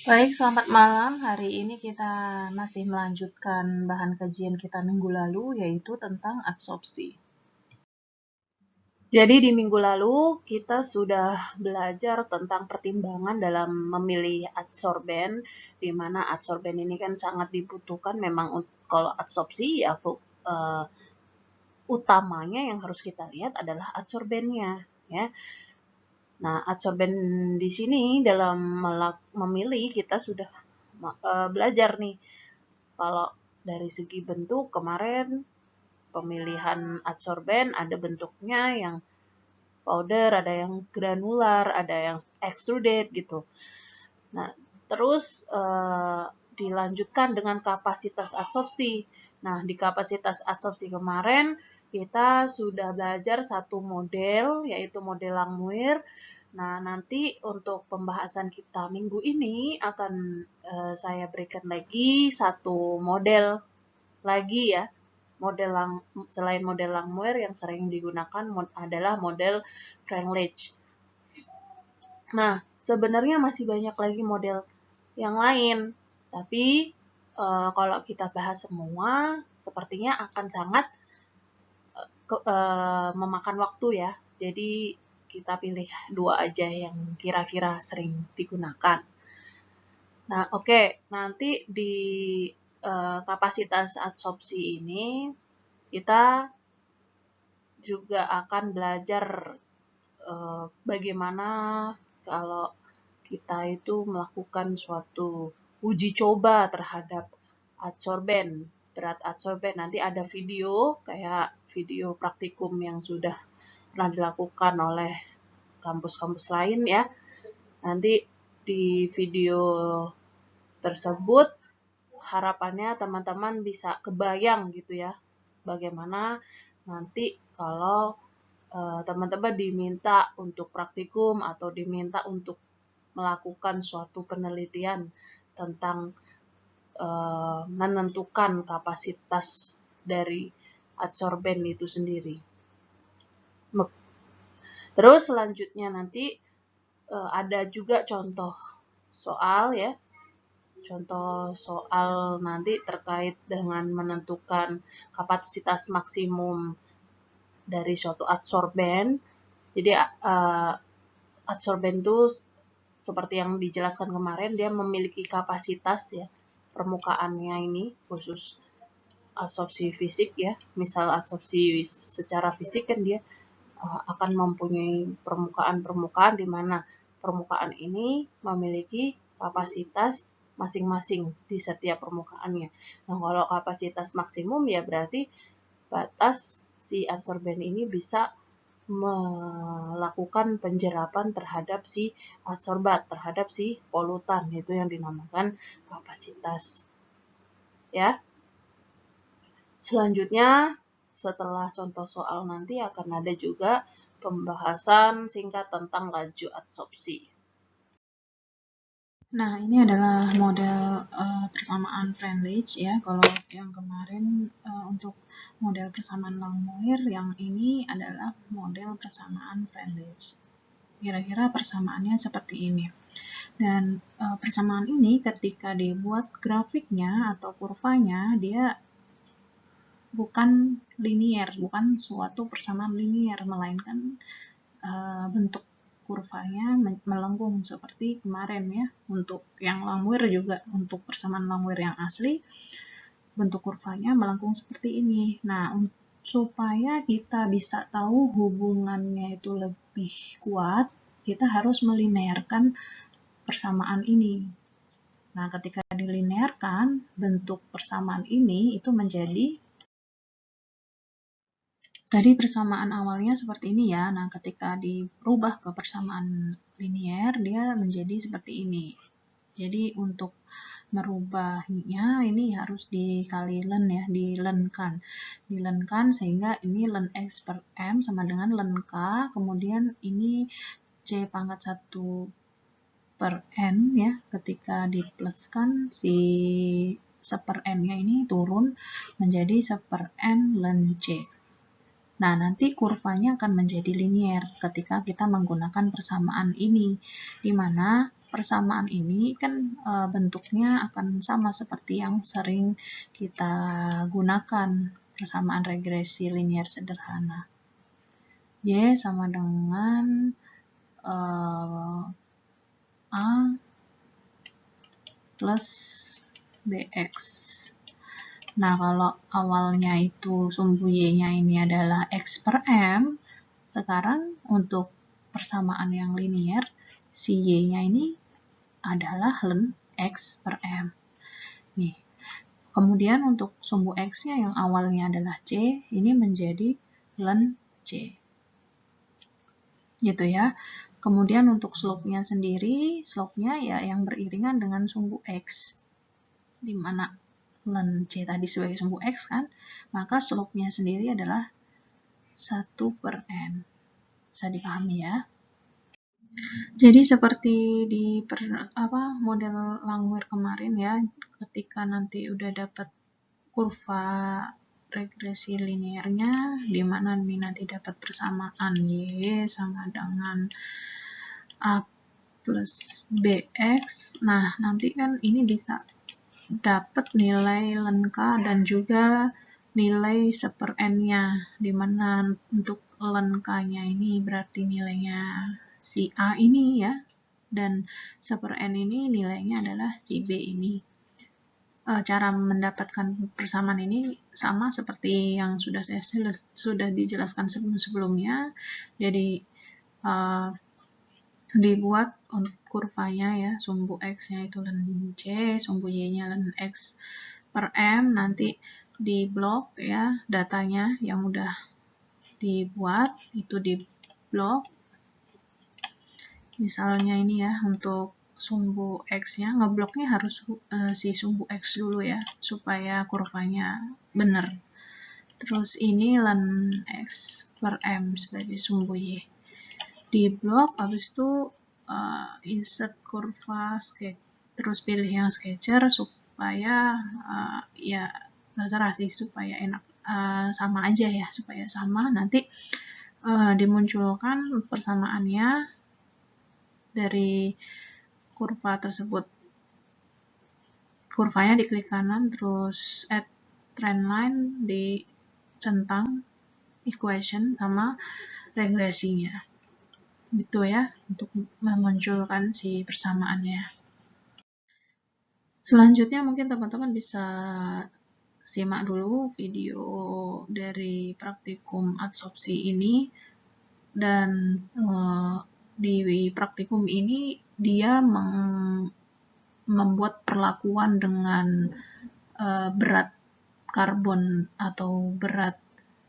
Baik, selamat malam. Hari ini kita masih melanjutkan bahan kajian kita minggu lalu, yaitu tentang adsorpsi. Jadi di minggu lalu kita sudah belajar tentang pertimbangan dalam memilih adsorben, di mana adsorben ini kan sangat dibutuhkan memang kalau adsorpsi ya utamanya yang harus kita lihat adalah adsorbennya, ya. Nah, adsorben di sini dalam memilih kita sudah belajar nih. Kalau dari segi bentuk kemarin pemilihan adsorben ada bentuknya yang powder, ada yang granular, ada yang extruded gitu. Nah, terus dilanjutkan dengan kapasitas adsorpsi. Nah, di kapasitas adsorpsi kemarin kita sudah belajar satu model, yaitu model Langmuir. Nah, nanti untuk pembahasan kita minggu ini akan saya berikan lagi satu model lagi ya. Selain model Langmuir yang sering digunakan adalah model Freundlich. Nah, sebenarnya masih banyak lagi model yang lain, tapi kalau kita bahas semua, sepertinya akan sangat memakan waktu ya. Jadi kita pilih dua aja yang kira-kira sering digunakan. Nah, oke. Nanti di kapasitas adsorpsi ini kita juga akan belajar bagaimana kalau kita itu melakukan suatu uji coba terhadap adsorben, berat adsorben. Nanti ada video, kayak video praktikum yang sudah pernah dilakukan oleh kampus-kampus lain ya. Nanti di video tersebut harapannya teman-teman bisa kebayang gitu ya, bagaimana nanti kalau teman-teman diminta untuk praktikum atau diminta untuk melakukan suatu penelitian tentang menentukan kapasitas dari adsorben itu sendiri. Terus selanjutnya nanti ada juga contoh soal ya. Contoh soal nanti terkait dengan menentukan kapasitas maksimum dari suatu adsorben. Jadi adsorben itu seperti yang dijelaskan kemarin, dia memiliki kapasitas ya, permukaannya ini khusus adsorpsi fisik ya. Misal adsorpsi secara fisik kan dia akan mempunyai permukaan-permukaan di mana permukaan ini memiliki kapasitas masing-masing di setiap permukaannya. Nah, kalau kapasitas maksimum ya berarti batas si adsorben ini bisa melakukan penjerapan terhadap si adsorbat, terhadap si polutan, itu yang dinamakan kapasitas. Ya. Selanjutnya, setelah contoh soal nanti akan ada juga pembahasan singkat tentang laju adsorpsi. Nah, ini adalah model persamaan Freundlich ya. Kalau yang kemarin untuk model persamaan Langmuir, yang ini adalah model persamaan Freundlich. Kira-kira persamaannya seperti ini. Dan persamaan ini ketika dibuat grafiknya atau kurvanya, dia bukan linier, bukan suatu persamaan linier, melainkan bentuk kurvanya melengkung seperti kemarin ya. Untuk yang Langmuir juga, untuk persamaan Langmuir yang asli, bentuk kurvanya melengkung seperti ini. Nah, supaya kita bisa tahu hubungannya itu lebih kuat, kita harus melinearkan persamaan ini. Nah, ketika dilinearkan, bentuk persamaan ini itu menjadi, tadi persamaan awalnya seperti ini ya. Nah, ketika dirubah ke persamaan linier, dia menjadi seperti ini. Jadi untuk merubahnya ini harus dikali len ya, dilenkan sehingga ini len X per M sama dengan len K, kemudian ini C pangkat 1 per N ya, ketika dipluskan si seper N-nya ini turun menjadi seper N len C. Nah, nanti kurvanya akan menjadi linier ketika kita menggunakan persamaan ini, di mana persamaan ini kan bentuknya akan sama seperti yang sering kita gunakan, persamaan regresi linier sederhana. Y sama dengan A plus BX. Nah, kalau awalnya itu sumbu Y-nya ini adalah X per M, sekarang untuk persamaan yang linier, si Y-nya ini adalah ln X per M. Nih, kemudian untuk sumbu X-nya yang awalnya adalah C, ini menjadi ln C. Gitu ya. Kemudian untuk slope-nya sendiri, slope-nya ya yang beriringan dengan sumbu X. Di mana ln C tadi sebagai sumbu X kan, maka slope-nya sendiri adalah 1 per N. Bisa dipahami ya. Jadi seperti di model Langmuir kemarin ya, ketika nanti udah dapat kurva regresi linearnya, di mana nanti dapat persamaan Y sama dengan A plus BX. Nah, nanti kan ini bisa dapat nilai ln K dan juga nilai 1 per N-nya, di mana untuk ln K-nya ini berarti nilainya si A ini ya, dan 1 per N ini nilainya adalah si B ini. Cara mendapatkan persamaan ini sama seperti yang sudah dijelaskan sebelumnya. Jadi dibuat untuk kurvanya ya, sumbu X-nya itu ln C, sumbu Y-nya ln X per M, nanti di blok ya datanya yang udah dibuat itu di blok. Misalnya ini ya, untuk sumbu X-nya, ngebloknya harus si sumbu X dulu ya, supaya kurvanya benar. Terus ini ln X per M sebagai sumbu Y. Di blok, habis itu insert kurva sketch, terus pilih yang sketcher supaya ya terserah sih, supaya enak, sama aja ya, supaya sama. Nanti dimunculkan persamaannya dari kurva tersebut. Kurvanya diklik kanan, terus add trend line, dicentang equation sama regresinya. Gitu ya, untuk memunculkan si persamaannya. Selanjutnya mungkin teman-teman bisa simak dulu video dari praktikum adsorpsi ini, dan di praktikum ini dia membuat perlakuan dengan berat karbon atau berat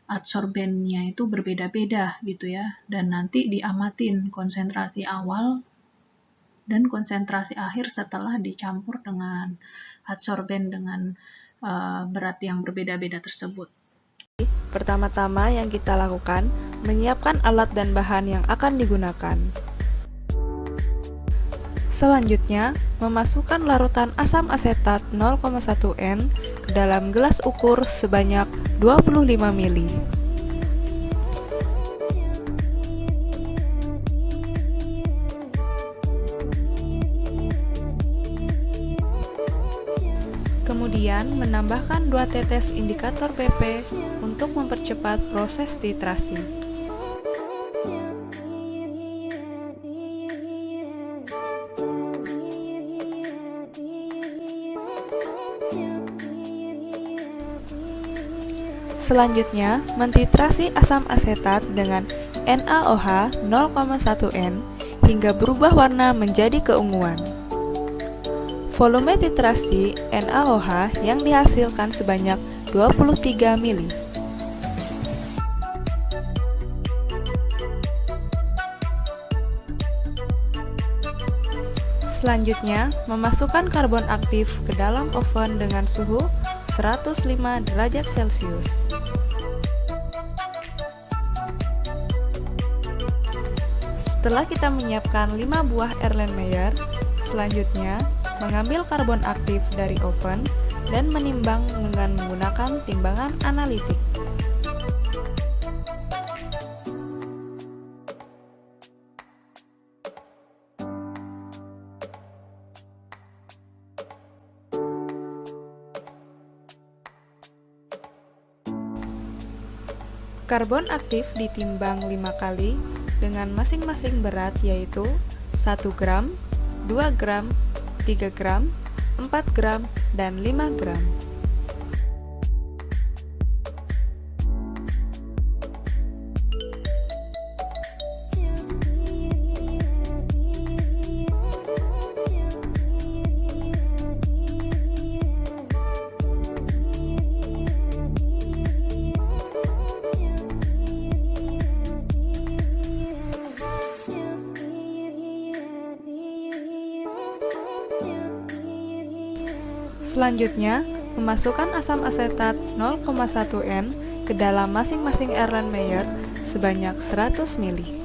adsorbennya itu berbeda-beda gitu ya, dan nanti diamatin konsentrasi awal dan konsentrasi akhir setelah dicampur dengan adsorben dengan berat yang berbeda-beda tersebut. Pertama-tama yang kita lakukan, menyiapkan alat dan bahan yang akan digunakan. Selanjutnya, memasukkan larutan asam asetat 0,1 N ke dalam gelas ukur sebanyak 25 ml. Kemudian, menambahkan 2 tetes indikator PP untuk mempercepat proses titrasi. Selanjutnya, mentitrasi asam asetat dengan NaOH 0,1 N hingga berubah warna menjadi keunguan. Volume titrasi NaOH yang dihasilkan sebanyak 23 ml. Selanjutnya, memasukkan karbon aktif ke dalam oven dengan suhu 105 derajat Celcius. Setelah kita menyiapkan 5 buah Erlenmeyer, selanjutnya mengambil karbon aktif dari oven dan menimbang dengan menggunakan timbangan analitik. Karbon aktif ditimbang 5 kali dengan masing-masing berat yaitu 1 gram, 2 gram, 3 gram, 4 gram, dan 5 gram. Selanjutnya, memasukkan asam asetat 0,1 N ke dalam masing-masing Erlenmeyer sebanyak 100 ml.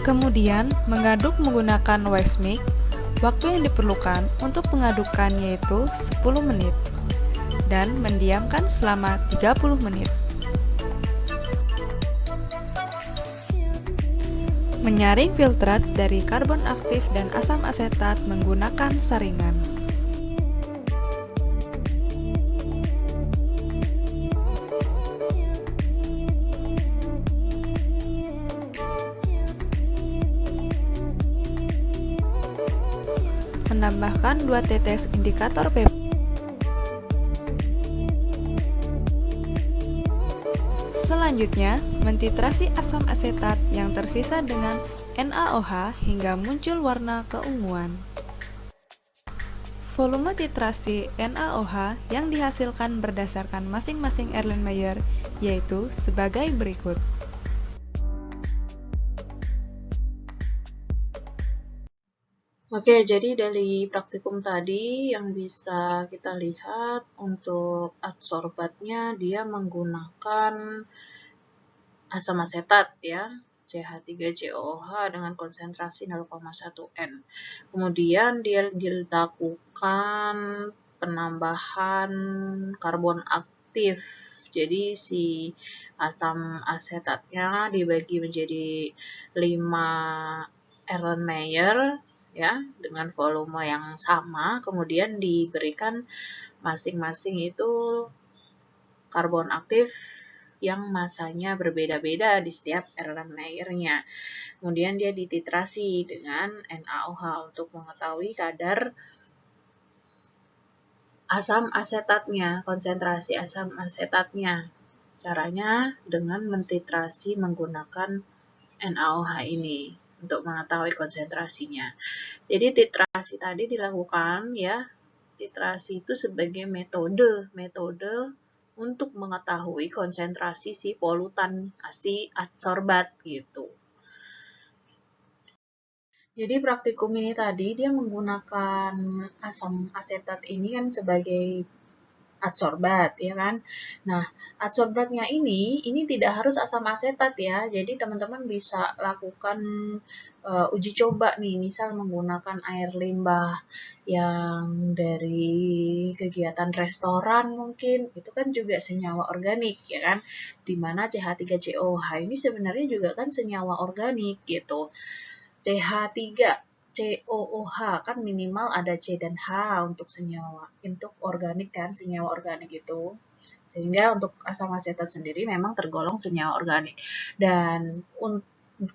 Kemudian, mengaduk menggunakan wise mic. Waktu yang diperlukan untuk mengadukkan yaitu 10 menit dan mendiamkan selama 30 menit. Menyaring filtrat dari karbon aktif dan asam asetat menggunakan saringan. Menambahkan 2 tetes indikator pH. Selanjutnya, mentitrasi asam asetat yang tersisa dengan NaOH hingga muncul warna keunguan. Volume titrasi NaOH yang dihasilkan berdasarkan masing-masing Erlenmeyer yaitu sebagai berikut. Oke, jadi dari praktikum tadi yang bisa kita lihat untuk adsorbatnya dia menggunakan asam asetat ya, CH3COOH dengan konsentrasi 0,1 N. Kemudian dia dilakukan penambahan karbon aktif. Jadi si asam asetatnya dibagi menjadi 5 Erlenmeyer ya dengan volume yang sama, kemudian diberikan masing-masing itu karbon aktif yang masanya berbeda-beda di setiap Erlenmeyer-nya. Kemudian dia dititrasi dengan NaOH untuk mengetahui kadar asam asetatnya, konsentrasi asam asetatnya. Caranya dengan mentitrasi menggunakan NaOH ini untuk mengetahui konsentrasinya. Jadi titrasi tadi dilakukan ya, titrasi itu sebagai metode untuk mengetahui konsentrasi si polutan, si adsorbat gitu. Jadi praktikum ini tadi dia menggunakan asam asetat ini kan sebagai adsorbat ya kan. Nah, adsorbatnya ini tidak harus asam asetat ya. Jadi teman-teman bisa lakukan uji coba nih, misal menggunakan air limbah yang dari kegiatan restoran mungkin, itu kan juga senyawa organik ya kan. Dimana CH3COOH ini sebenarnya juga kan senyawa organik gitu. CH3COOH kan minimal ada C dan H untuk senyawa, untuk organik kan, senyawa organik itu. Sehingga untuk asam asetat sendiri memang tergolong senyawa organik. Dan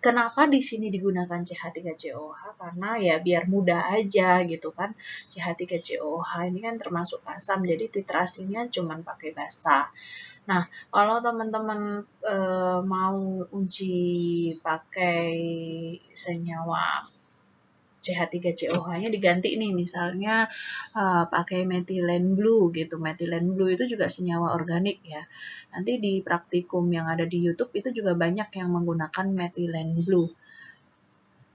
kenapa di sini digunakan CH3COOH? Karena ya biar mudah aja gitu kan. CH3COOH ini kan termasuk asam, jadi titrasinya cuma pakai basa. Nah, kalau teman-teman mau uji pakai senyawa CH3COOH-nya diganti nih, misalnya pakai methylene blue gitu. Methylene blue itu juga senyawa organik ya. Nanti di praktikum yang ada di YouTube itu juga banyak yang menggunakan methylene blue.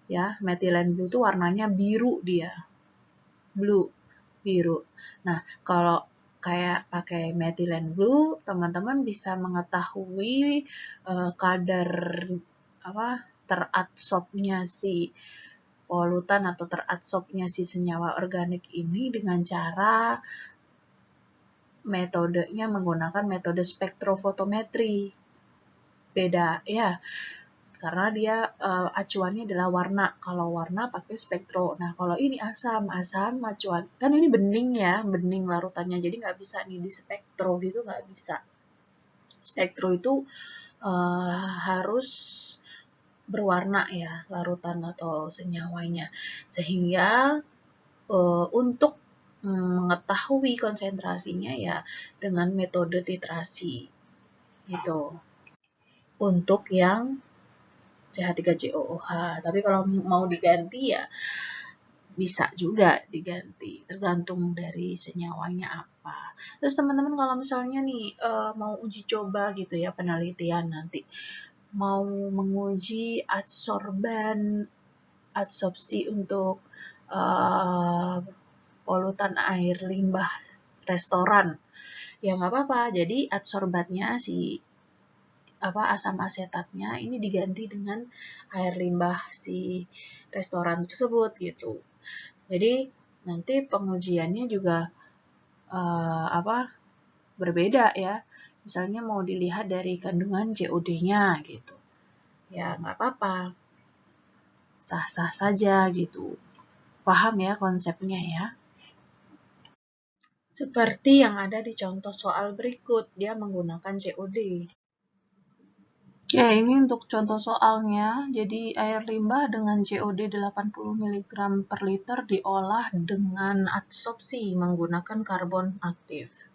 Ya, methylene blue itu warnanya biru dia. Blue, biru. Nah, kalau kayak pakai methylene blue, teman-teman bisa mengetahui kadar teradsorpnya si polutan atau teradsorpnya si senyawa organik ini dengan cara metodenya menggunakan metode spektrofotometri. Beda ya, karena dia acuannya adalah warna. Kalau warna pakai spektro. Nah, kalau ini asam acuan. Kan ini bening ya, bening larutannya. Jadi nggak bisa nih di spektro gitu, nggak bisa. Spektro itu harus berwarna ya, larutan atau senyawanya. Sehingga untuk mengetahui konsentrasinya ya dengan metode titrasi gitu. Untuk yang CH3COOH. Tapi kalau mau diganti ya bisa juga diganti, tergantung dari senyawanya apa. Terus teman-teman kalau misalnya nih mau uji coba gitu ya, penelitian nanti mau menguji adsorpsi untuk polutan air limbah restoran, ya nggak apa-apa. Jadi adsorbannya si asam asetatnya ini diganti dengan air limbah si restoran tersebut gitu. Jadi nanti pengujiannya juga berbeda ya. Misalnya mau dilihat dari kandungan COD-nya gitu. Ya nggak apa-apa. Sah-sah saja gitu. Paham ya konsepnya ya? Seperti yang ada di contoh soal berikut, dia menggunakan COD. Ya, ini untuk contoh soalnya. Jadi air limbah dengan COD 80 mg per liter diolah dengan adsorpsi menggunakan karbon aktif.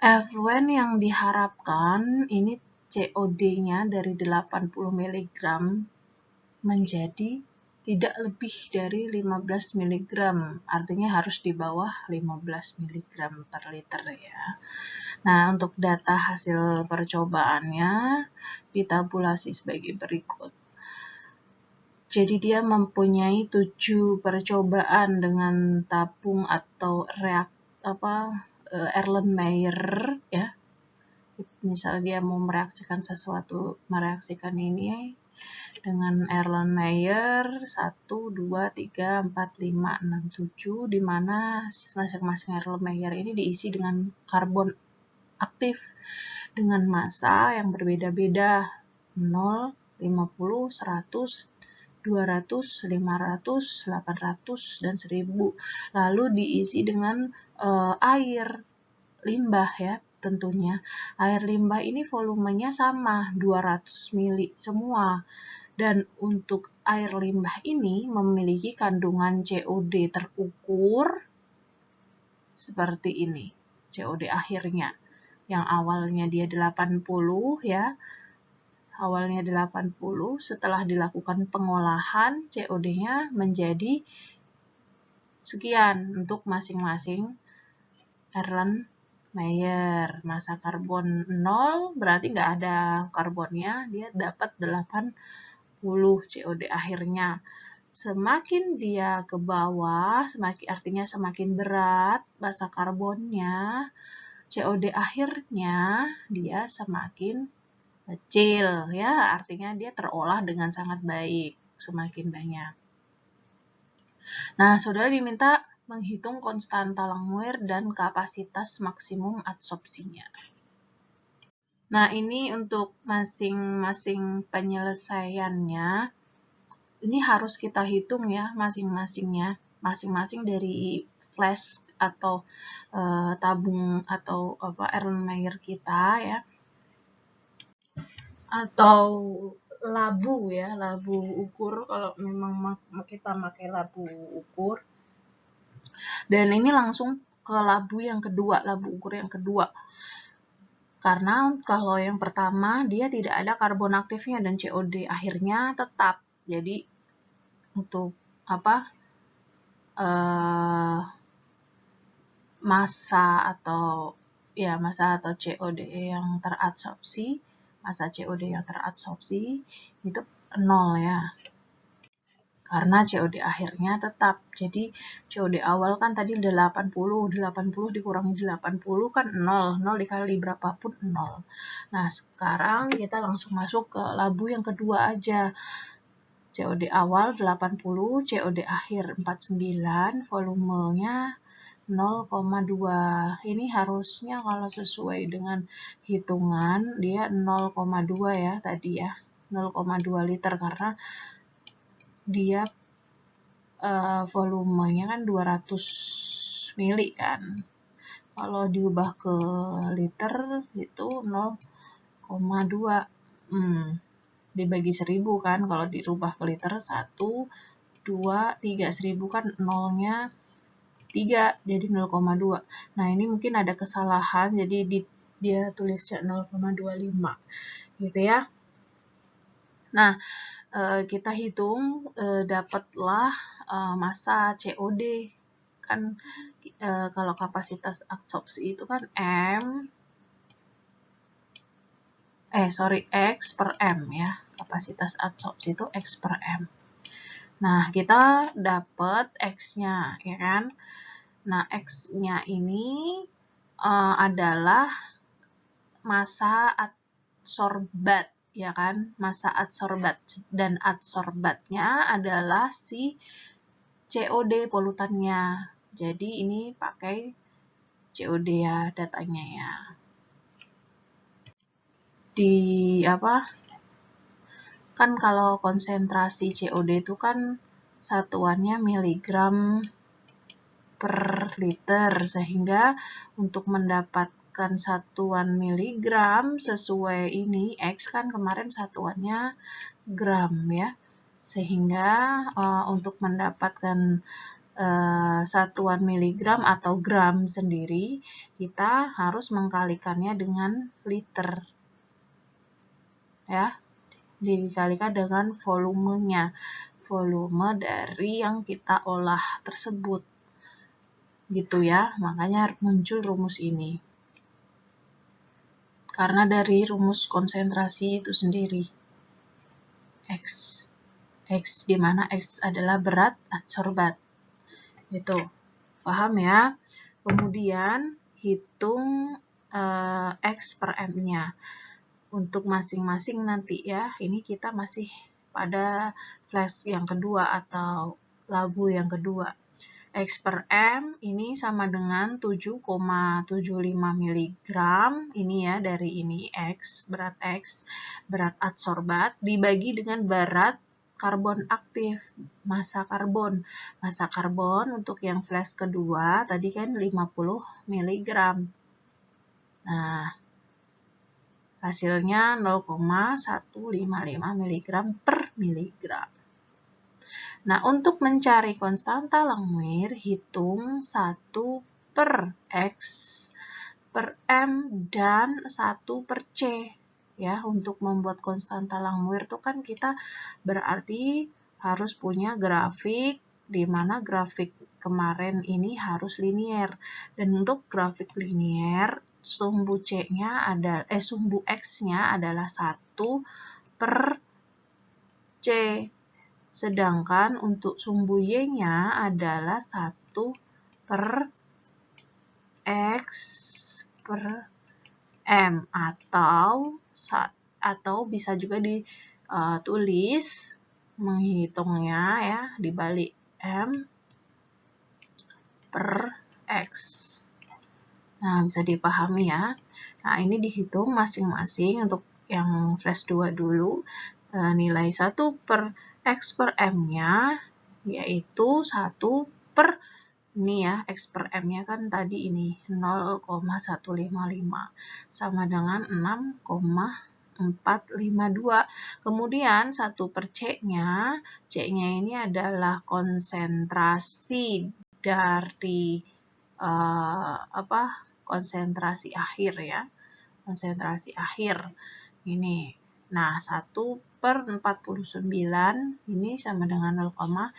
Efluen yang diharapkan ini COD-nya dari 80 mg menjadi tidak lebih dari 15 mg. Artinya harus di bawah 15 mg per liter ya. Nah, untuk data hasil percobaannya ditabulasi sebagai berikut. Jadi dia mempunyai 7 percobaan dengan tabung atau Erlenmeyer ya. Misalnya dia mau mereaksikan ini dengan Erlenmeyer 1, 2, 3, 4, 5, 6, 7, di mana masing-masing Erlenmeyer ini diisi dengan karbon aktif dengan massa yang berbeda-beda 0, 50, 100, 200, 500, 800, dan 1000. Lalu diisi dengan air limbah ya tentunya. Air limbah ini volumenya sama 200 mili semua. Dan untuk air limbah ini memiliki kandungan COD terukur seperti ini. COD akhirnya. Yang awalnya dia 80 ya. Awalnya 80, setelah dilakukan pengolahan COD-nya menjadi sekian untuk masing-masing Erlenmeyer. Massa karbon 0 berarti nggak ada karbonnya, dia dapat 80 COD akhirnya. Semakin dia ke bawah, artinya semakin berat massa karbonnya, COD akhirnya dia semakin kecil ya, artinya dia terolah dengan sangat baik, semakin banyak. Nah, saudara diminta menghitung konstanta Langmuir dan kapasitas maksimum adsorpsinya. Nah, ini untuk masing-masing penyelesaiannya, ini harus kita hitung ya masing-masingnya, masing-masing dari flask atau tabung atau Erlenmeyer kita ya, atau labu ya, labu ukur kalau memang kita pakai labu ukur. Dan ini langsung ke labu yang kedua, labu ukur yang kedua. Karena kalau yang pertama dia tidak ada karbon aktifnya dan COD akhirnya tetap. Jadi untuk massa atau COD yang teradsorpsi, massa COD yang teradsorpsi itu 0 ya. karena COD akhirnya tetap. Jadi COD awal kan tadi 80, 80 dikurangi 80 kan 0, 0 dikali berapapun 0. Nah, sekarang kita langsung masuk ke labu yang kedua aja. COD awal 80, COD akhir 49, volumenya 0,2. Ini harusnya kalau sesuai dengan hitungan dia 0,2 ya tadi ya. 0,2 liter karena dia volumenya kan 200 mili kan. Kalau diubah ke liter itu 0,2. Dibagi 1000 kan, kalau dirubah ke liter 1, 2, 3, 1000 kan nolnya 3, jadi 0,2. Nah, ini mungkin ada kesalahan, jadi dia tulisnya 0,25 gitu ya. Nah, kita hitung dapatlah massa COD. Kan kalau kapasitas absorpsi itu kan X per M ya. Kapasitas absorpsi itu X per M. Nah, kita dapat X-nya, ya kan? Nah, X-nya ini adalah massa adsorbat, ya kan? Massa adsorbat. Dan adsorbatnya adalah si COD polutannya. Jadi, ini pakai COD ya datanya ya. Kan kalau konsentrasi COD itu kan satuannya miligram per liter, sehingga untuk mendapatkan satuan miligram sesuai ini X kan kemarin satuannya gram ya, sehingga untuk mendapatkan satuan miligram atau gram sendiri kita harus mengkalikannya dengan liter ya, dikalikan dengan volumenya, volume dari yang kita olah tersebut gitu ya. Makanya muncul rumus ini karena dari rumus konsentrasi itu sendiri X di mana X adalah berat adsorbat gitu, paham ya. Kemudian hitung X per M nya untuk masing-masing nanti ya. Ini kita masih pada flash yang kedua atau labu yang kedua. X per M ini sama dengan 7,75 mg. Ini ya, dari ini X, berat adsorbat dibagi dengan berat karbon aktif, massa karbon. Massa karbon untuk yang flash kedua tadi kan 50 mg. Nah, hasilnya 0,155 mg per miligram. Nah, untuk mencari konstanta Langmuir, hitung 1 per X per M dan 1 per C. Ya, untuk membuat konstanta Langmuir itu kan kita berarti harus punya grafik, di mana grafik kemarin ini harus linier. Dan untuk grafik linier, sumbu X-nya adalah 1 per C. Sedangkan untuk sumbu Y-nya adalah 1 per X per M, atau bisa juga ditulis menghitungnya ya dibalik M per X. Nah, bisa dipahami ya. Nah, ini dihitung masing-masing. Untuk yang flash 2 dulu, nilai 1 per X per M-nya yaitu 1 per ini ya, X per M-nya kan tadi ini 0,155 sama dengan 6,452. Kemudian 1 per C-nya ini adalah konsentrasi dari konsentrasi akhir ya. Konsentrasi akhir ini. Nah, 1 per 49 ini sama dengan 0,02.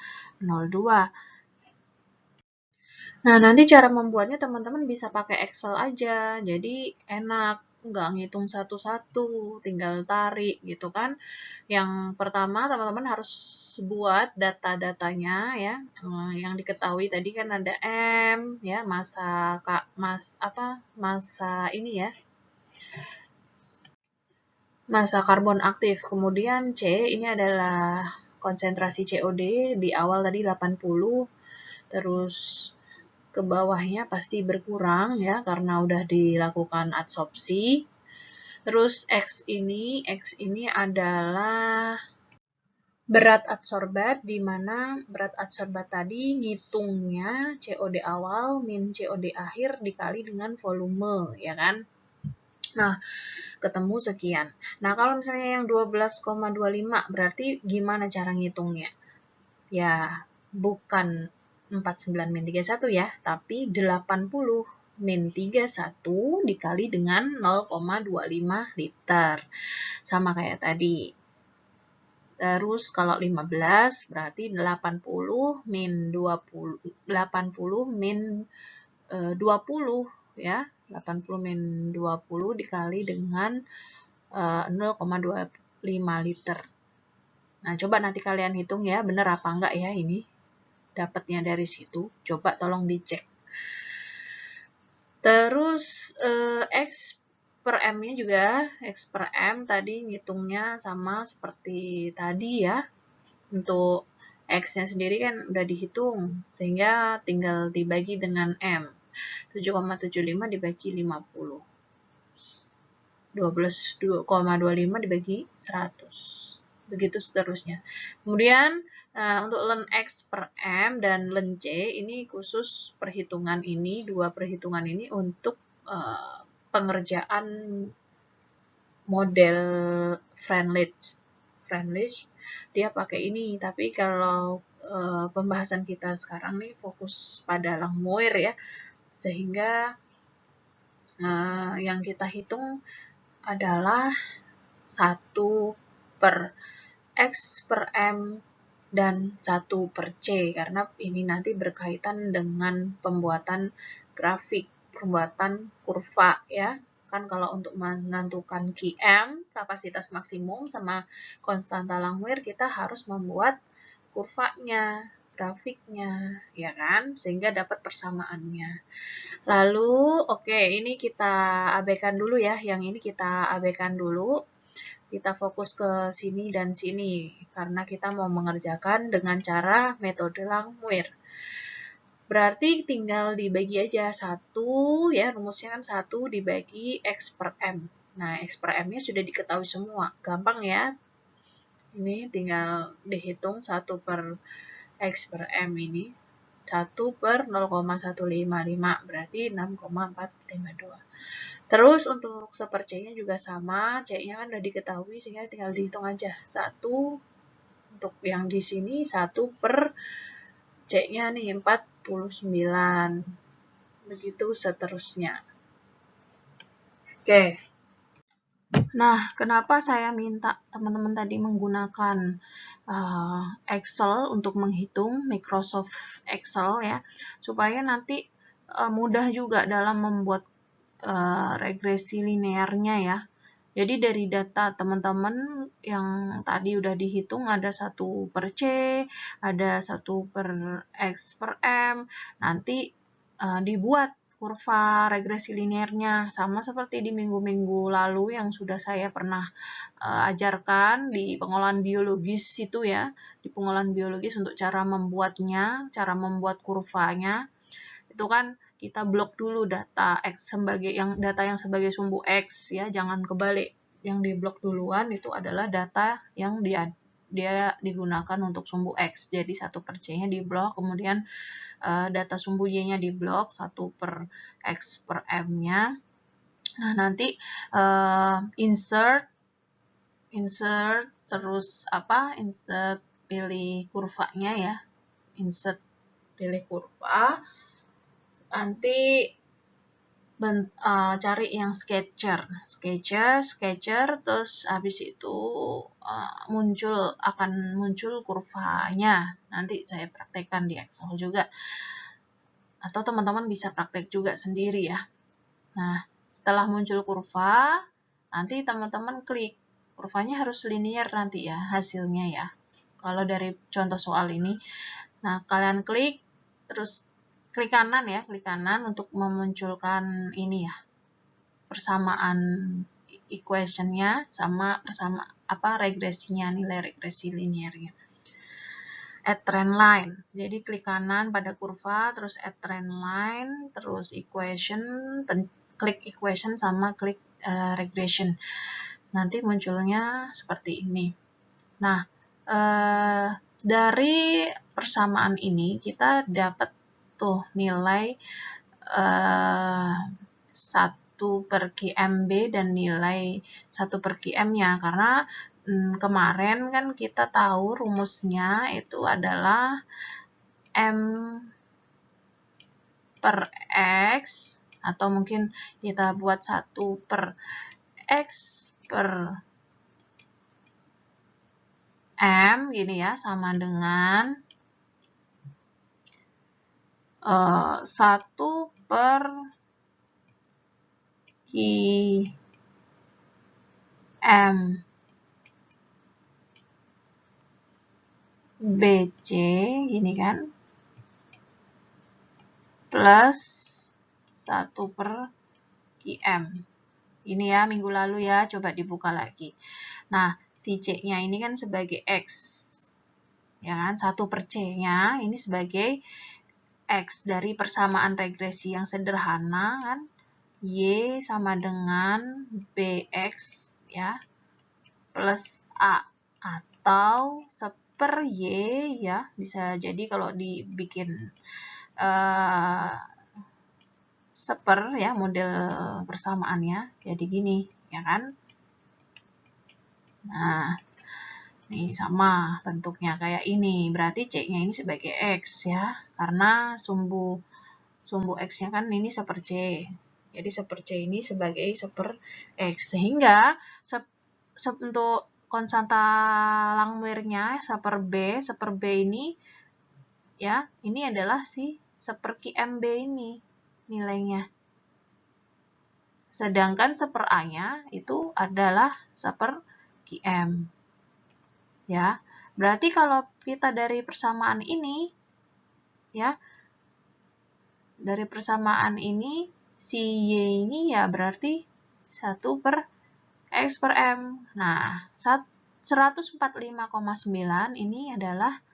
Nah, nanti cara membuatnya teman-teman bisa pakai Excel aja. Jadi enak. nggak ngitung satu-satu, tinggal tarik gitu kan. Yang pertama teman-teman harus buat data-datanya ya. Yang diketahui tadi kan ada M ya, masa ini ya. Masa karbon aktif. Kemudian C ini adalah konsentrasi COD di awal tadi 80, terus ke bawahnya pasti berkurang ya karena udah dilakukan adsorpsi. Terus X ini adalah berat adsorbat, di mana berat adsorbat tadi ngitungnya COD awal min COD akhir dikali dengan volume, ya kan? Nah, ketemu sekian. Nah, kalau misalnya yang 12,25 berarti gimana cara ngitungnya? Ya, bukan 49 min 31 ya, tapi 80 min 31 dikali dengan 0,25 liter. Sama kayak tadi. Terus kalau 15 berarti 80 min 20 ya. 80 min 20 dikali dengan 0,25 liter. Nah, coba nanti kalian hitung ya, bener apa enggak ya ini dapatnya dari situ. Coba tolong dicek. Terus X per M-nya juga, X per M tadi ngitungnya sama seperti tadi ya. Untuk X-nya sendiri kan udah dihitung, sehingga tinggal dibagi dengan M. 7,75 dibagi 50. 12,25 dibagi 100. Begitu seterusnya. Kemudian untuk ln X per M dan ln C ini khusus perhitungan ini, dua perhitungan ini untuk pengerjaan model Freundlich dia pakai ini, tapi kalau pembahasan kita sekarang nih fokus pada Langmuir ya, sehingga yang kita hitung adalah 1 per X per M dan 1 per C, karena ini nanti berkaitan dengan pembuatan grafik, pembuatan kurva ya. Kan kalau untuk menentukan QM, kapasitas maksimum sama konstanta Langmuir, kita harus membuat kurvanya, grafiknya, ya kan? Sehingga dapat persamaannya. Lalu, oke, ini kita abaikan dulu ya. Yang ini kita abaikan dulu. Kita fokus ke sini dan sini, karena kita mau mengerjakan dengan cara metode Langmuir. Berarti tinggal dibagi aja 1, ya rumusnya kan 1 dibagi X per M. Nah, X per M-nya sudah diketahui semua. Gampang ya. Ini tinggal dihitung 1 per X per M ini. 1 per 0,155, berarti 6,452. Terus untuk seper C-nya juga sama. C-nya kan udah diketahui, sehingga tinggal dihitung aja. 1, untuk yang di sini 1 per C-nya nih 49. Begitu seterusnya. Oke. Nah, kenapa saya minta teman-teman tadi menggunakan Excel untuk menghitung, Microsoft Excel ya, supaya nanti mudah juga dalam membuat regresi linearnya ya. Jadi dari data teman-teman yang tadi udah dihitung ada 1 per C, ada 1 per X per M, nanti dibuat kurva regresi linearnya, sama seperti di minggu-minggu lalu yang sudah saya pernah ajarkan di pengolahan biologis itu ya, di pengolahan biologis untuk cara membuatnya, cara membuat kurvanya, itu kan kita blok dulu data X sebagai data yang sebagai sumbu X ya, jangan kebalik. Yang diblok duluan itu adalah data yang dia digunakan untuk sumbu X. Jadi 1 per C-nya diblok, kemudian data sumbu Y-nya diblok, 1 per X per M-nya. Nah, nanti insert terus insert pilih kurvanya ya. Insert pilih kurva. Nanti cari yang sketcher, terus habis itu akan muncul kurvanya. Nanti saya praktekkan di Excel juga, atau teman-teman bisa praktek juga sendiri ya. Nah, Setelah muncul kurva, nanti teman-teman klik. Kurvanya harus linear nanti ya hasilnya ya. Kalau dari contoh soal ini. Nah, kalian klik, terus klik kanan ya, klik kanan untuk memunculkan ini ya, persamaan equation-nya sama regresinya, nilai regresi linearnya. Add trend line. Jadi klik kanan pada kurva, terus add trend line, terus equation, klik equation sama klik regression. Nanti munculnya seperti ini. Nah, dari persamaan ini kita dapat tuh nilai 1/qmb dan nilai 1/qm-nya, karena kemarin kan kita tahu rumusnya itu adalah M per X, atau mungkin kita buat 1/X per M gini ya, sama dengan 1/qm BC gini kan, plus 1/qm. Ini ya minggu lalu ya, coba dibuka lagi. Nah, si C-nya ini kan sebagai X. Ya kan, 1/C-nya ini sebagai X dari persamaan regresi yang sederhana kan. Y sama dengan BX ya, plus A, atau 1/Y ya, bisa jadi kalau dibikin 1/, ya model persamaannya jadi gini ya kan. Nah, ini sama bentuknya kayak ini, berarti C-nya ini sebagai X ya, karena sumbu X-nya kan ini 1/C. Jadi 1/C ini sebagai 1/X, sehingga untuk konstanta Langmuirnya 1/B ini ya, ini adalah si 1/qmb ini nilainya. Sedangkan 1/A-nya itu adalah 1/qm. Ya. Berarti kalau kita dari persamaan ini ya, dari persamaan ini si Y ini ya berarti 1/X per M. Nah, 145,9 ini adalah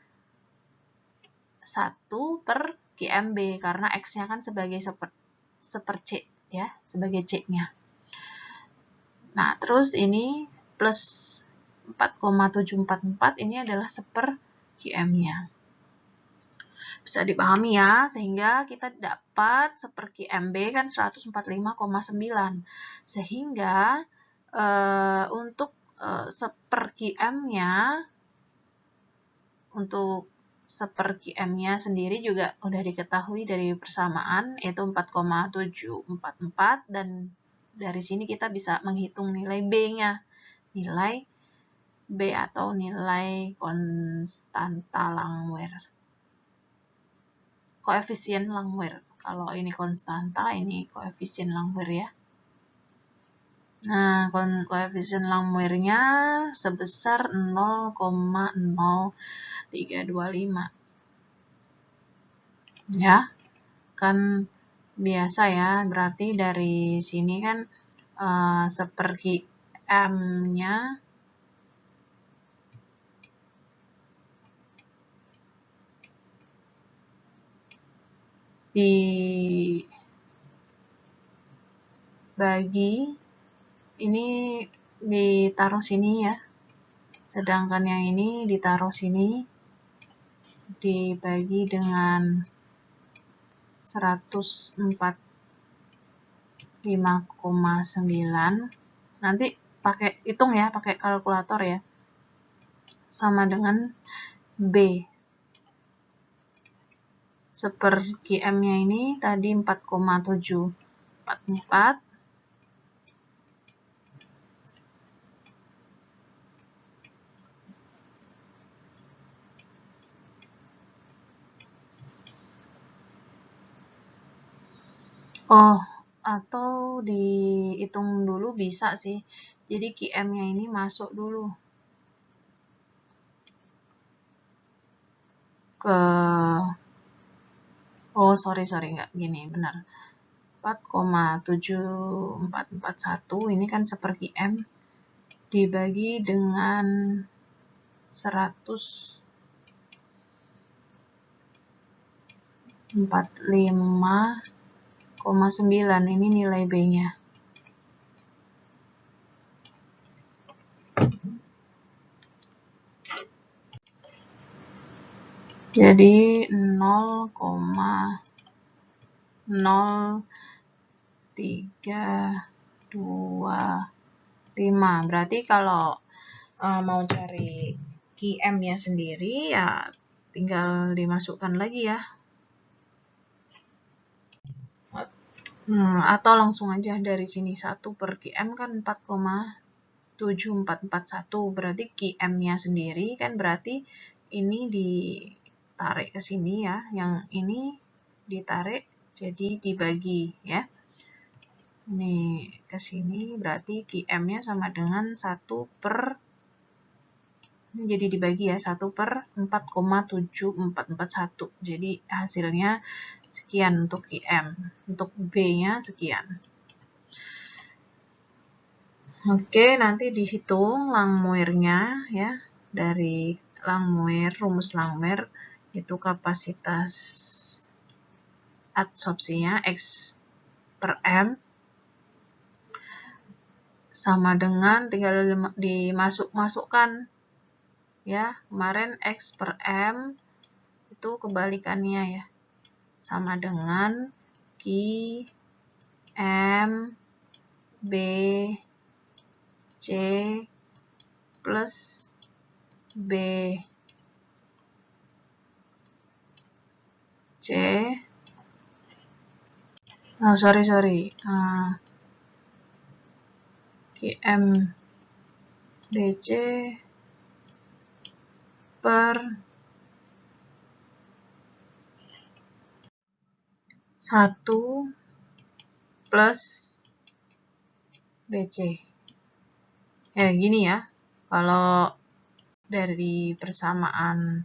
1/qmb karena X-nya kan sebagai 1/C ya, sebagai C-nya. Nah, terus ini plus 4,744 ini adalah 1/qm-nya. Bisa dipahami ya, sehingga kita dapat 1/qmb kan 145,9. Sehingga untuk 1/qm-nya, untuk 1/qm-nya sendiri juga udah diketahui dari persamaan, yaitu 4,744, dan dari sini kita bisa menghitung nilai B-nya. Nilai B atau nilai konstanta Langmuir. Koefisien Langmuir. Kalau ini konstanta, ini koefisien Langmuir ya. Nah, koefisien Langmuirnya sebesar 0,0325. Ya, kan biasa ya, berarti dari sini kan 1/qm-nya dibagi, ini ditaruh sini ya, sedangkan yang ini ditaruh sini, dibagi dengan 145,9. Nanti pakai hitung ya, pakai kalkulator ya, sama dengan B. 1/qm-nya ini tadi 4,744. Oh, atau dihitung dulu bisa sih. Jadi QM-nya ini masuk dulu ke sorry nggak gini, benar. 4,7441 ini kan 1/QM dibagi dengan 145,9, ini nilai B-nya. Jadi 0,0325. Berarti kalau mau cari QM-nya sendiri ya tinggal dimasukkan lagi ya. Atau langsung aja dari sini 1/QM kan 4,7441. Berarti QM-nya sendiri kan berarti ini ditarik ke sini ya. Yang ini ditarik jadi dibagi ya. Ini ke sini berarti QM-nya sama dengan 1/, ini jadi dibagi ya, 1/4,7441. Jadi hasilnya sekian untuk QM. Untuk B-nya sekian. Oke, nanti dihitung Langmuirnya ya. Dari Langmuir, rumus Langmuir itu kapasitas adsorpsinya X/M sama dengan, tinggal dimasukkan ya. Kemarin X/M itu kebalikannya ya. Sama dengan QM B C plus B C, QM BC per 1 plus BC. Gini ya, kalau dari persamaan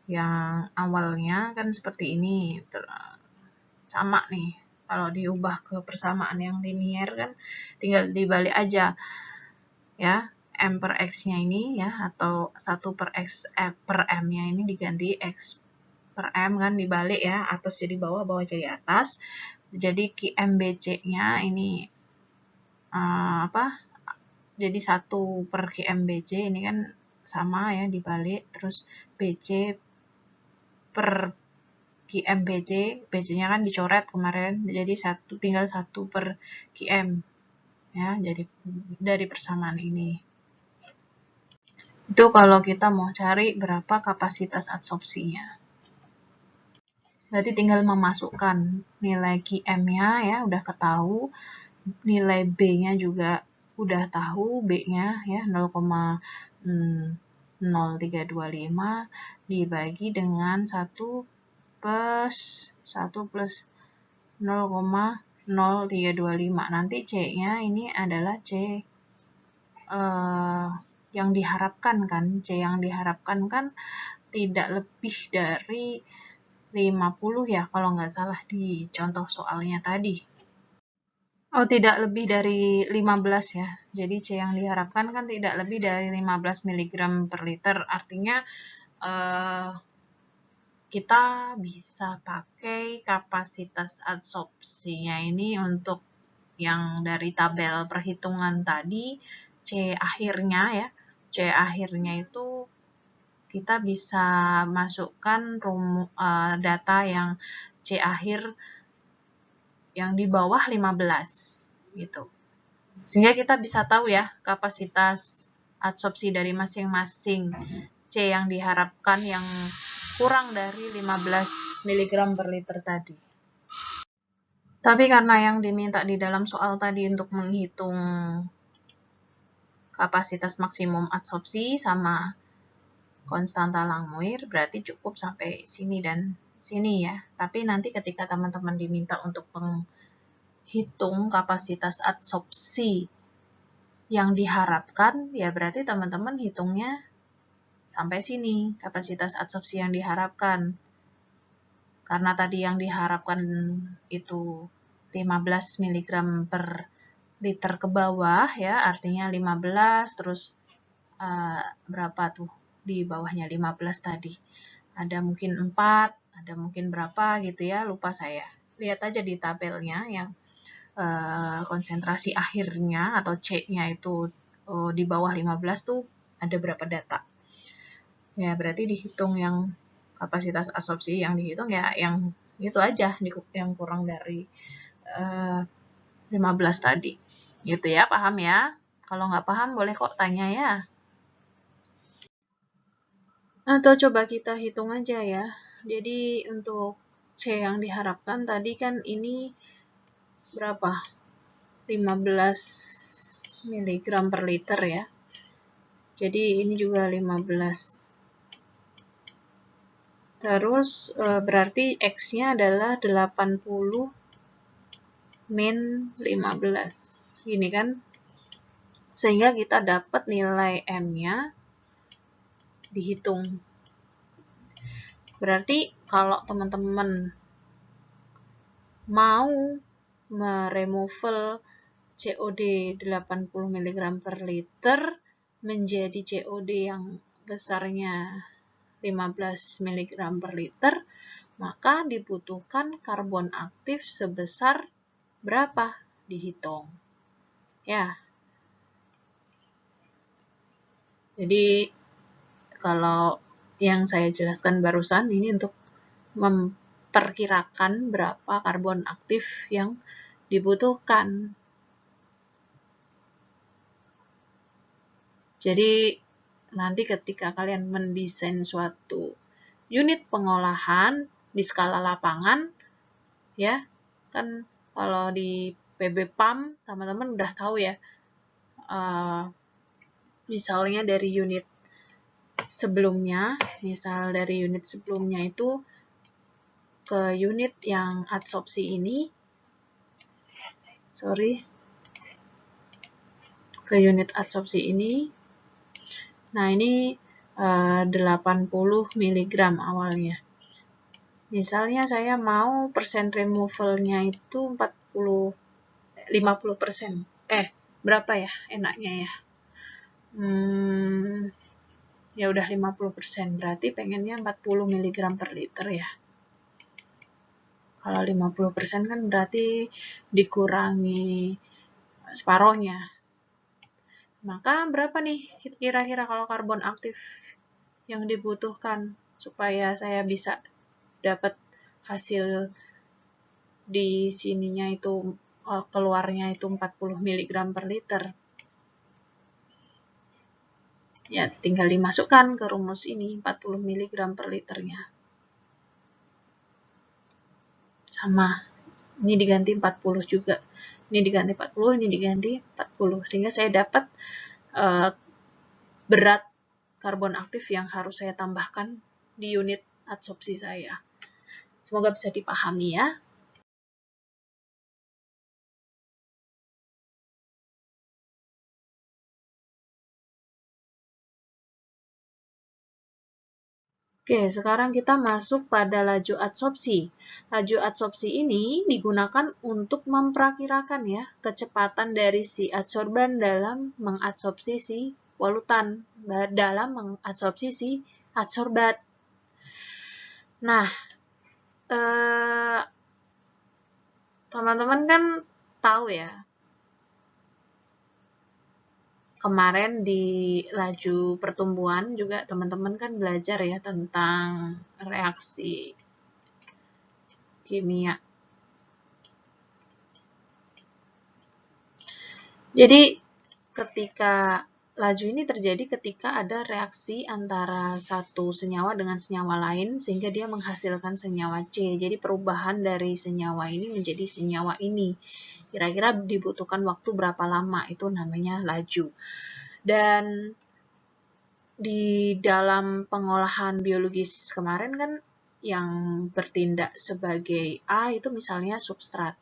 yang awalnya kan seperti ini, sama nih. Kalau diubah ke persamaan yang linier kan tinggal dibalik aja ya, M per X-nya ini ya, atau 1/X per M-nya ini diganti X per M kan, dibalik ya, atas jadi bawah, bawah jadi atas. Jadi QMBC-nya ini jadi 1/QMBC ini kan sama ya, dibalik, terus BC per QMBC, BC-nya kan dicoret kemarin, jadi tinggal 1/QM ya. Jadi dari persamaan ini itu kalau kita mau cari berapa kapasitas adsorpsinya. Berarti tinggal memasukkan nilai QM-nya ya, udah ketahui, nilai B-nya juga udah tahu, B-nya ya 0,0325 dibagi dengan 1 plus 0,0325. Nanti C-nya ini adalah C yang diharapkan kan. C yang diharapkan kan tidak lebih dari 50 ya, kalau nggak salah di contoh soalnya tadi. Tidak lebih dari 15 ya. Jadi C yang diharapkan kan tidak lebih dari 15 mg per liter. Artinya kita bisa pakai kapasitas adsorpsinya ini untuk yang dari tabel perhitungan tadi, C akhirnya ya. C akhirnya itu kita bisa masukkan data yang C akhir yang di bawah 15 gitu. Sehingga kita bisa tahu ya kapasitas adsorpsi dari masing-masing C yang diharapkan yang kurang dari 15 mg per liter tadi. Tapi karena yang diminta di dalam soal tadi untuk menghitung kapasitas maksimum adsorpsi sama konstanta Langmuir, berarti cukup sampai sini dan sini ya. Tapi nanti ketika teman-teman diminta untuk hitung kapasitas adsorpsi yang diharapkan, ya berarti teman-teman hitungnya sampai sini, kapasitas adsorpsi yang diharapkan. Karena tadi yang diharapkan itu 15 mg per liter ke bawah, ya, artinya 15, terus berapa tuh di bawahnya 15 tadi. Ada mungkin 4, ada mungkin berapa gitu ya, lupa saya. Lihat aja di tabelnya yang konsentrasi akhirnya atau C-nya itu di bawah 15 tuh ada berapa data. Ya, berarti dihitung yang kapasitas adsorpsi yang dihitung ya yang itu aja, yang kurang dari 15 tadi. Gitu ya, paham ya? Kalau nggak paham boleh kok tanya ya. Atau coba kita hitung aja ya. Jadi untuk C yang diharapkan tadi kan ini berapa? 15 mg per liter ya. Jadi ini juga 15. Terus berarti X-nya adalah 80 min 15. Gini kan? Sehingga kita dapat nilai M-nya dihitung. Berarti kalau teman-teman mau meremoval COD 80 mg per liter menjadi COD yang besarnya 15 mg per liter, maka dibutuhkan karbon aktif sebesar berapa? Dihitung. Ya. Jadi kalau yang saya jelaskan barusan ini untuk memperkirakan berapa karbon aktif yang dibutuhkan. Jadi nanti ketika kalian mendesain suatu unit pengolahan di skala lapangan, ya kan kalau di PB PAM teman-teman udah tahu ya, misalnya dari unit sebelumnya, misal dari unit sebelumnya itu ke unit yang adsorpsi ini, ke unit adsorpsi ini. Nah, ini 80 mg awalnya. Misalnya saya mau persen removal-nya itu 50%. Berapa ya enaknya ya? Ya udah 50%, berarti pengennya 40 mg per liter ya. Kalau 50% kan berarti dikurangi separohnya. Maka berapa nih kira-kira kalau karbon aktif yang dibutuhkan supaya saya bisa dapat hasil di sininya itu keluarnya itu 40 mg per liter. Ya, tinggal dimasukkan ke rumus ini 40 mg per liternya. Sama. Ini diganti 40 juga. Ini diganti 40, ini diganti 40. Sehingga saya dapat berat karbon aktif yang harus saya tambahkan di unit adsorpsi saya. Semoga bisa dipahami ya. Oke, sekarang kita masuk pada laju adsorpsi. Laju adsorpsi ini digunakan untuk memperkirakan ya kecepatan dari si adsorban dalam mengadsorpsi si polutan, dalam mengadsorpsi si adsorbat. Nah, teman-teman kan tahu ya, kemarin di laju pertumbuhan juga teman-teman kan belajar ya tentang reaksi kimia. Jadi ketika laju ini terjadi ketika ada reaksi antara satu senyawa dengan senyawa lain sehingga dia menghasilkan senyawa C. Jadi perubahan dari senyawa ini menjadi senyawa ini. Kira-kira dibutuhkan waktu berapa lama, itu namanya laju. Dan di dalam pengolahan biologis kemarin kan yang bertindak sebagai A itu misalnya substrat.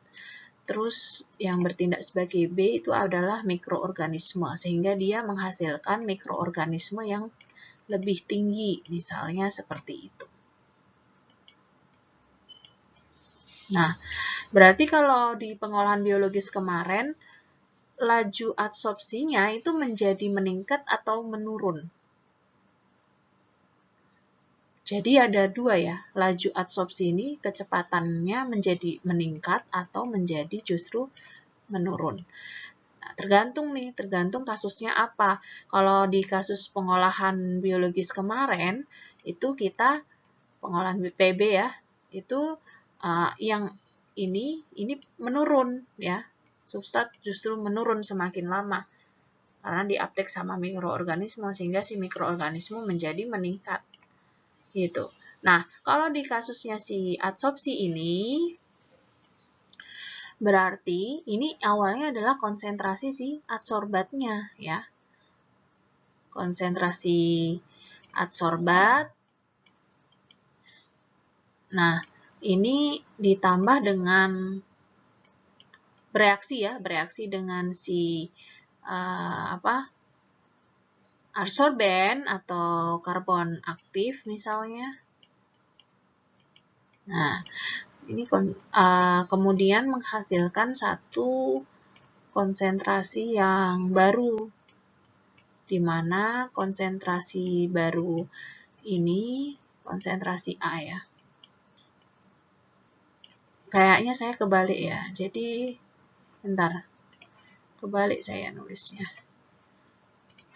terus yang bertindak sebagai B itu adalah mikroorganisme, sehingga dia menghasilkan mikroorganisme yang lebih tinggi, misalnya seperti itu. Nah, berarti kalau di pengolahan biologis kemarin, laju adsorpsinya itu menjadi meningkat atau menurun. Jadi ada dua ya, laju adsorpsi ini kecepatannya menjadi meningkat atau menjadi justru menurun. Nah, tergantung kasusnya apa. Kalau di kasus pengolahan biologis kemarin, itu kita pengolahan PB ya, itu yang ini menurun ya. Substrat justru menurun semakin lama karena diuptake sama mikroorganisme, sehingga si mikroorganisme menjadi meningkat. Gitu. Nah, kalau di kasusnya si adsorpsi ini, berarti ini awalnya adalah konsentrasi si adsorbatnya ya. Konsentrasi adsorbat. Nah, ini ditambah dengan bereaksi dengan si adsorben atau karbon aktif misalnya. Nah, ini kemudian menghasilkan satu konsentrasi yang baru, di mana konsentrasi baru ini konsentrasi A ya. Kayaknya saya kebalik ya, jadi bentar, kebalik saya nulisnya.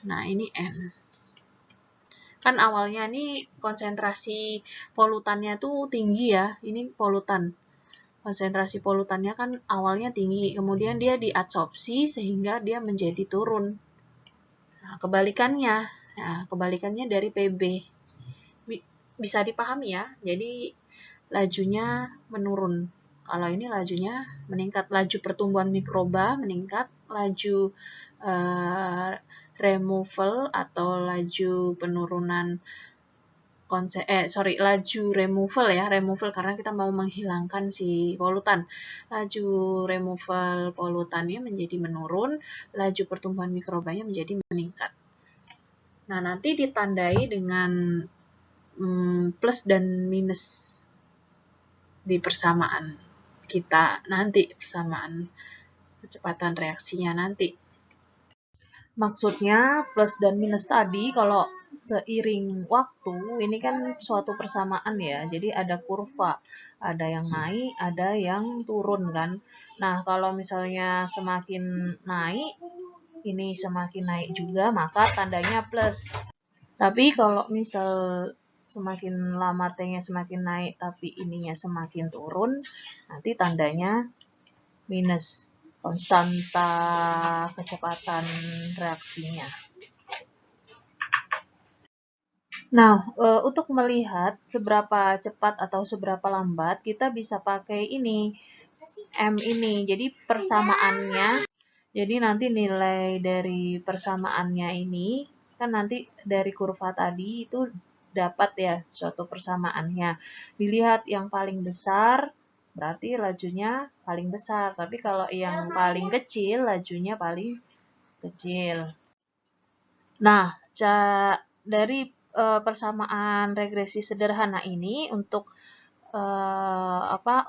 Nah, ini N. Kan awalnya nih konsentrasi polutannya tuh tinggi ya, ini polutan. Konsentrasi polutannya kan awalnya tinggi, kemudian dia diadsorpsi sehingga dia menjadi turun. Nah, kebalikannya dari PB. Bisa dipahami ya, jadi lajunya menurun. Kalau ini lajunya meningkat, laju pertumbuhan mikroba meningkat, laju removal atau laju penurunan laju removal karena kita mau menghilangkan si polutan. Laju removal polutannya menjadi menurun, laju pertumbuhan mikrobanya menjadi meningkat. Nah, nanti ditandai dengan plus dan minus di persamaan kita nanti, persamaan kecepatan reaksinya nanti. Maksudnya plus dan minus tadi kalau seiring waktu ini kan suatu persamaan ya, jadi ada kurva, ada yang naik, ada yang turun kan. Nah, kalau misalnya semakin naik, ini semakin naik juga, maka tandanya plus. Tapi kalau misal semakin lama T-nya semakin naik tapi ininya semakin turun, nanti tandanya minus, konstanta kecepatan reaksinya. Nah, untuk melihat seberapa cepat atau seberapa lambat, kita bisa pakai ini, M ini. Jadi persamaannya, jadi nanti nilai dari persamaannya ini, kan nanti dari kurva tadi itu dapat ya suatu persamaannya. Dilihat yang paling besar, berarti lajunya paling besar. Tapi kalau yang paling kecil, lajunya paling kecil. Nah, dari persamaan regresi sederhana ini untuk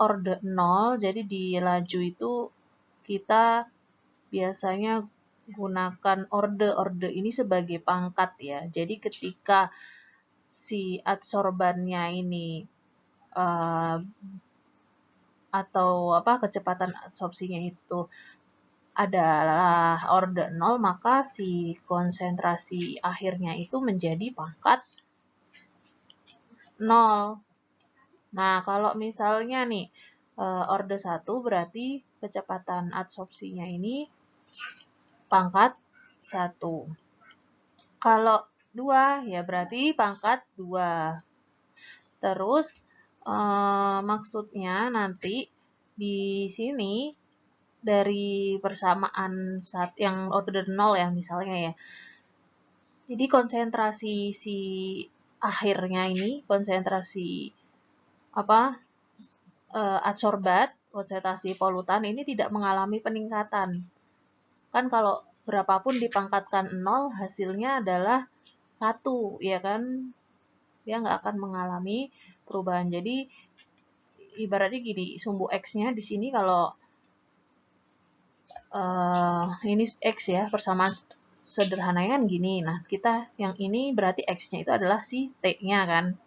orde 0, jadi di laju itu kita biasanya gunakan orde ini sebagai pangkat ya. Jadi ketika si adsorbannya ini atau kecepatan adsorpsinya itu adalah orde 0, maka si konsentrasi akhirnya itu menjadi pangkat 0. Nah, kalau misalnya nih orde 1 berarti kecepatan adsorpsinya ini pangkat 1. Kalau 2 ya berarti pangkat 2. Terus maksudnya nanti di sini dari persamaan yang orde 0 ya misalnya ya. Jadi konsentrasi si akhirnya ini, konsentrasi adsorbat konsentrasi polutan ini tidak mengalami peningkatan. Kan kalau berapapun dipangkatkan 0, hasilnya adalah 1, ya kan? Dia nggak akan mengalami perubahan. Jadi, ibaratnya gini, sumbu X-nya di sini kalau ini X ya, persamaan sederhananya kan gini. Nah, kita yang ini berarti X-nya itu adalah si T-nya kan.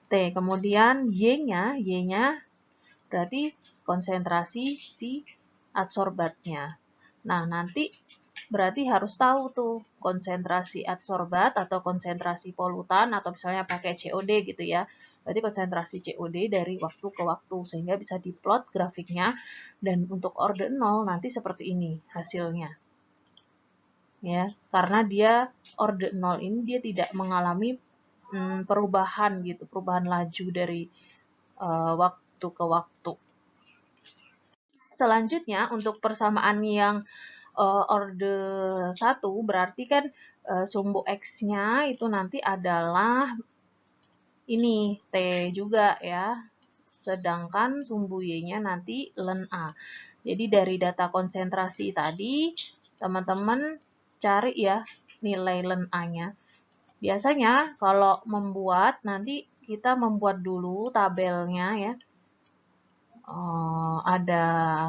T. Kemudian Y-nya berarti konsentrasi si adsorbatnya. Nah, nanti berarti harus tahu tuh konsentrasi adsorbat atau konsentrasi polutan atau misalnya pakai COD gitu ya. Berarti konsentrasi COD dari waktu ke waktu sehingga bisa diplot grafiknya dan untuk orde 0 nanti seperti ini hasilnya. Ya, karena dia orde 0 ini dia tidak mengalami perubahan gitu, perubahan laju dari waktu ke waktu. Selanjutnya untuk persamaan yang orde 1 berarti kan sumbu X-nya itu nanti adalah ini T juga ya. Sedangkan sumbu Y-nya nanti ln A. Jadi dari data konsentrasi tadi, teman-teman cari ya nilai ln A-nya. Biasanya kalau membuat, nanti kita membuat dulu tabelnya ya. Ada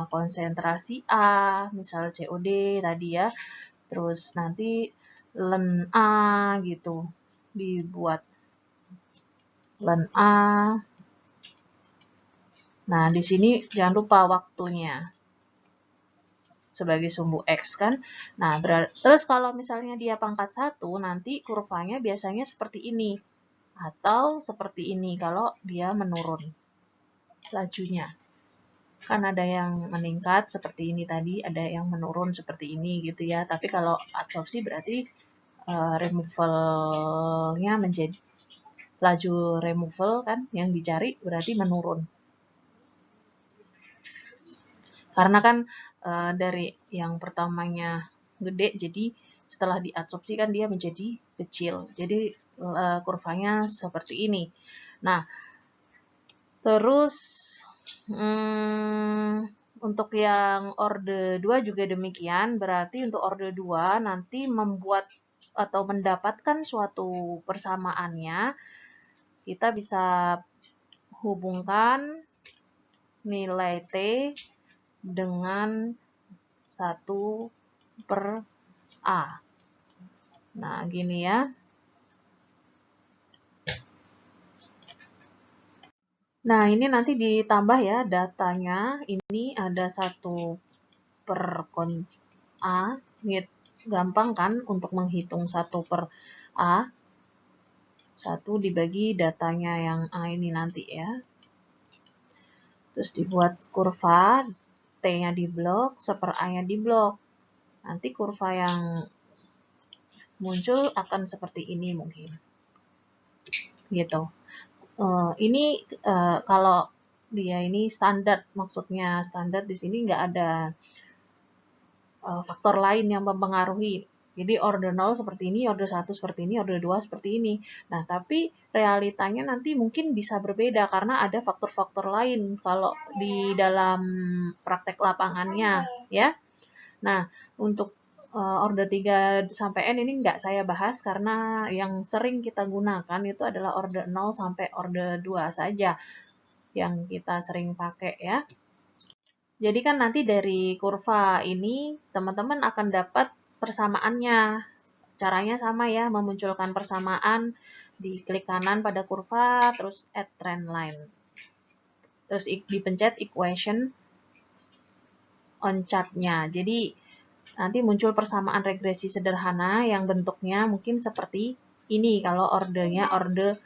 konsentrasi A, misal COD tadi ya. Terus nanti ln A gitu dibuat ln A. Nah, di sini jangan lupa waktunya sebagai sumbu X kan. Nah, terus kalau misalnya dia pangkat 1, nanti kurvanya biasanya seperti ini. Atau seperti ini kalau dia menurun lajunya. Kan ada yang meningkat seperti ini tadi, ada yang menurun seperti ini gitu ya. Tapi kalau adsorpsi berarti removal-nya menjadi laju removal kan yang dicari berarti menurun. Karena kan dari yang pertamanya gede, jadi setelah diadsorpsi kan dia menjadi kecil. Jadi kurvanya seperti ini. Nah, terus untuk yang orde 2 juga demikian, berarti untuk orde 2 nanti membuat atau mendapatkan suatu persamaannya, kita bisa hubungkan nilai T dengan 1/A. Nah, gini ya. Nah, ini nanti ditambah ya datanya. Ini ada 1/A. Gampang kan untuk menghitung 1/A. 1 dibagi datanya yang A ini nanti ya. Terus dibuat kurva, T-nya di blok, 1/A-nya di blok. Nanti kurva yang muncul akan seperti ini mungkin. Gitu. Ini kalau dia ini standar, maksudnya standar di sini nggak ada faktor lain yang mempengaruhi. Jadi orde 0 seperti ini, orde 1 seperti ini, orde 2 seperti ini. Nah, tapi realitanya nanti mungkin bisa berbeda karena ada faktor-faktor lain kalau di dalam praktek lapangannya ya. Nah, untuk orde 3 sampai N ini nggak saya bahas karena yang sering kita gunakan itu adalah orde 0 sampai orde 2 saja yang kita sering pakai ya. Jadi kan nanti dari kurva ini teman-teman akan dapat persamaannya. Caranya sama ya, memunculkan persamaan, diklik kanan pada kurva, terus add trend line. Terus dipencet equation on chart-nya. Jadi nanti muncul persamaan regresi sederhana yang bentuknya mungkin seperti ini kalau ordenya orde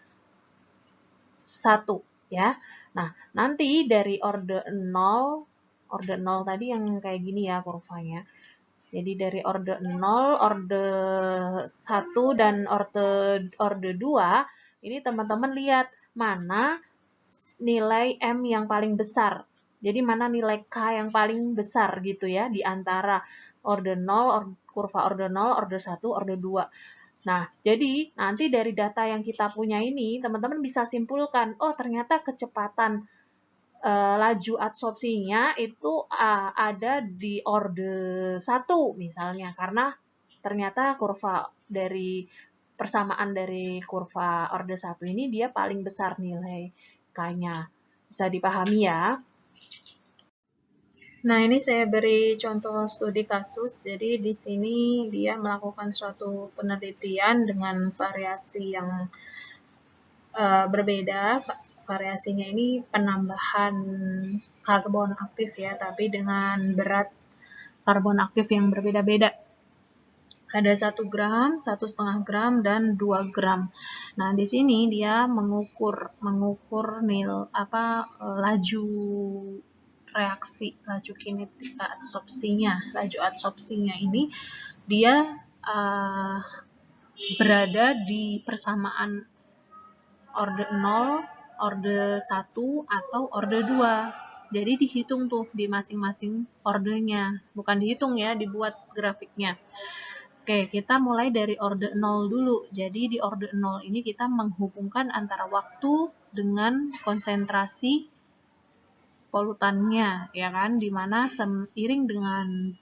1 ya. Nah, nanti dari orde 0 tadi yang kayak gini ya kurvanya. Jadi dari orde 0, orde 1 dan orde 2 ini teman-teman lihat mana nilai M yang paling besar. Jadi mana nilai K yang paling besar gitu ya di antara orde 0, kurva orde 0, orde 1, orde 2. Nah, jadi nanti dari data yang kita punya ini, teman-teman bisa simpulkan, oh ternyata kecepatan laju adsorpsinya itu ada di orde 1 misalnya, karena ternyata kurva dari persamaan dari kurva orde 1 ini dia paling besar nilai K-nya. Bisa dipahami ya. Nah, ini saya beri contoh studi kasus. Jadi di sini dia melakukan suatu penelitian dengan variasi yang berbeda. Variasinya ini penambahan karbon aktif ya, tapi dengan berat karbon aktif yang berbeda-beda. Ada 1 gram, 1,5 gram, dan 2 gram. Nah, di sini dia mengukur laju reaksi, laju kinetika adsorpsinya. Laju adsorpsinya ini dia berada di persamaan orde 0, orde 1, atau orde 2. Jadi dihitung tuh di masing-masing ordenya. Bukan dihitung ya, dibuat grafiknya. Oke, kita mulai dari orde 0 dulu. Jadi di orde 0 ini kita menghubungkan antara waktu dengan konsentrasi polutannya, ya kan? Dimana seiring dengan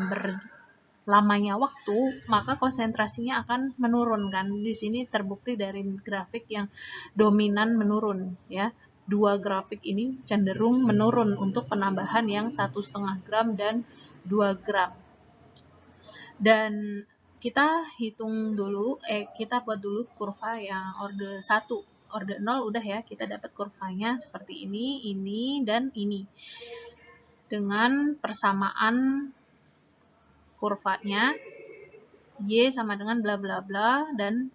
berlamanya waktu, maka konsentrasinya akan menurun kan. Di sini terbukti dari grafik yang dominan menurun, ya. 2 grafik ini cenderung menurun untuk penambahan yang 1,5 gram dan 2 gram. Dan kita hitung dulu, kita buat dulu kurva yang orde 1. Orde 0 udah ya, kita dapat kurvanya seperti ini, dan ini. Dengan persamaan kurvanya, Y sama dengan bla bla bla, dan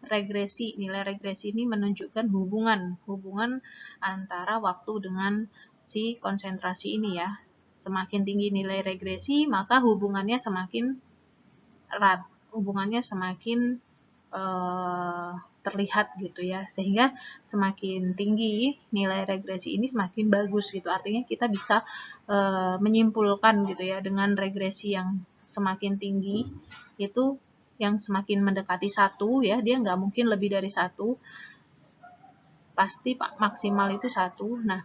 regresi. Nilai regresi ini menunjukkan hubungan antara waktu dengan si konsentrasi ini ya. Semakin tinggi nilai regresi, maka hubungannya semakin erat, hubungannya semakin terlihat gitu ya, sehingga semakin tinggi nilai regresi ini semakin bagus gitu. Artinya kita bisa menyimpulkan gitu ya, dengan regresi yang semakin tinggi itu yang semakin mendekati 1 ya, dia nggak mungkin lebih dari 1, pasti maksimal itu 1. Nah,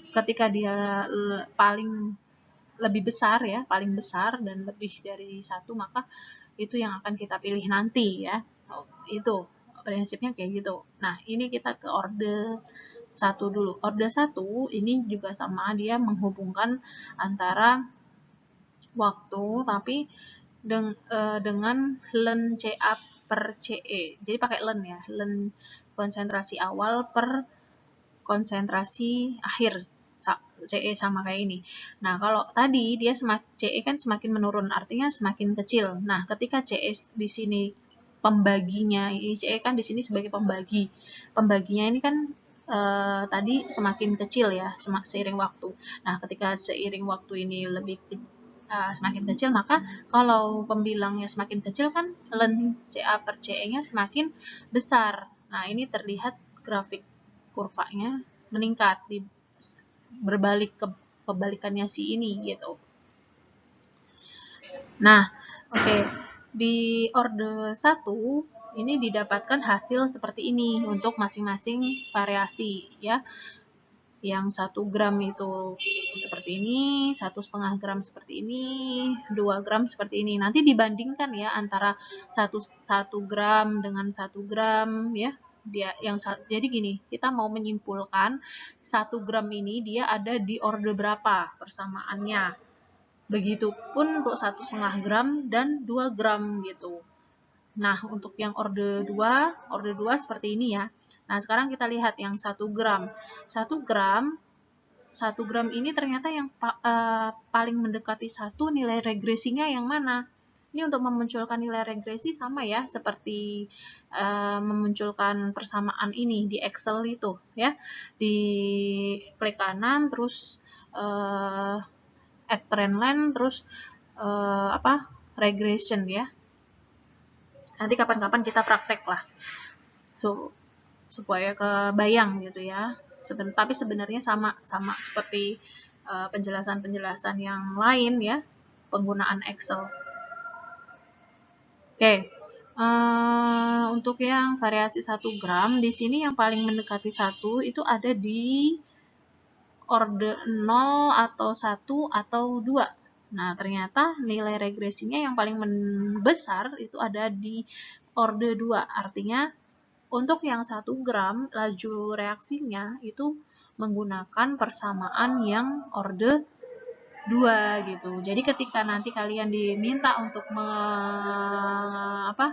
ketika dia paling lebih besar ya, paling besar dan lebih dari 1, maka itu yang akan kita pilih nanti ya. Itu prinsipnya kayak gitu. Nah, ini kita ke orde 1 dulu. Orde 1 ini juga sama, dia menghubungkan antara waktu tapi dengan ln Ca per Ce. Jadi pakai ln ya, ln konsentrasi awal per konsentrasi akhir, Ce sama kayak ini. Nah, kalau tadi dia Ce kan semakin menurun, artinya semakin kecil. Nah, ketika Ce di sini pembaginya, Ce kan di sini sebagai pembagi. Pembaginya ini kan tadi semakin kecil ya, seiring waktu. Nah, ketika seiring waktu ini semakin kecil, maka kalau pembilangnya semakin kecil kan ln Ca per Ce-nya semakin besar. Nah, ini terlihat grafik kurvanya meningkat, berbalik kebalikannya si ini gitu. Nah, oke. Di orde 1 ini didapatkan hasil seperti ini untuk masing-masing variasi ya. Yang 1 gram itu seperti ini, 1,5 gram seperti ini, 2 gram seperti ini. Nanti dibandingkan ya antara 1 gram dengan 1 gram ya. Jadi gini, kita mau menyimpulkan 1 gram ini dia ada di orde berapa persamaannya. Begitupun untuk 1,5 gram dan 2 gram gitu. Nah, untuk yang orde 2 seperti ini ya. Nah, sekarang kita lihat yang 1 gram. 1 gram ini ternyata yang paling mendekati 1 nilai regresinya yang mana? Ini untuk memunculkan nilai regresi sama ya, seperti memunculkan persamaan ini di Excel itu ya. Di klik kanan, terus add trend line, terus regression ya. Nanti kapan-kapan kita praktek lah, supaya kebayang gitu ya. Tapi sebenarnya sama seperti penjelasan-penjelasan yang lain ya, penggunaan Excel. Oke. Untuk yang variasi 1 gram, di sini yang paling mendekati 1 itu ada di orde 0 atau 1 atau 2. Nah, ternyata nilai regresinya yang paling besar itu ada di orde 2. Artinya untuk yang 1 gram laju reaksinya itu menggunakan persamaan yang orde 2 gitu. Jadi ketika nanti kalian diminta untuk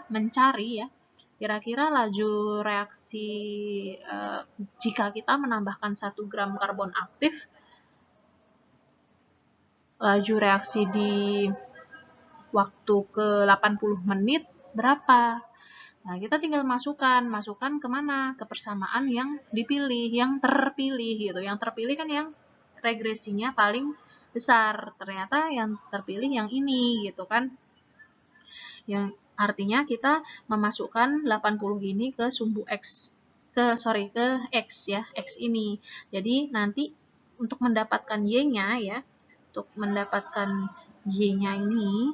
mencari ya, kira-kira laju reaksi jika kita menambahkan 1 gram karbon aktif, laju reaksi di waktu ke 80 menit berapa? Nah, kita tinggal masukkan kemana? Ke persamaan yang dipilih, yang terpilih gitu. Yang terpilih kan yang regresinya paling besar. Ternyata yang terpilih yang ini gitu kan. Yang artinya kita memasukkan 80 ini ke sumbu X. Ke X ya, X ini. Jadi nanti untuk mendapatkan Y-nya ya, untuk mendapatkan Y-nya ini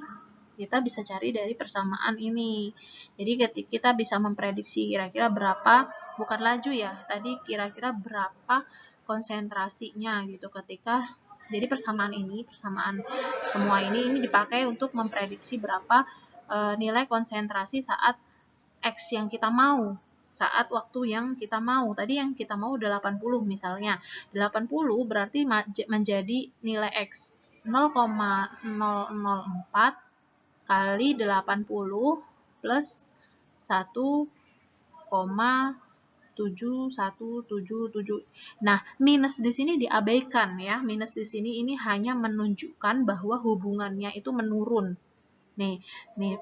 kita bisa cari dari persamaan ini. Jadi ketika kita bisa memprediksi kira-kira berapa, bukan laju ya, tadi kira-kira berapa konsentrasinya gitu ketika, jadi persamaan semua ini dipakai untuk memprediksi berapa nilai konsentrasi saat X yang kita mau, saat waktu yang kita mau. Tadi yang kita mau 80 misalnya. 80 berarti menjadi nilai X 0,004 kali 80 plus 1,7177. Nah, minus di sini diabaikan ya. Minus di sini ini hanya menunjukkan bahwa hubungannya itu menurun. Nih,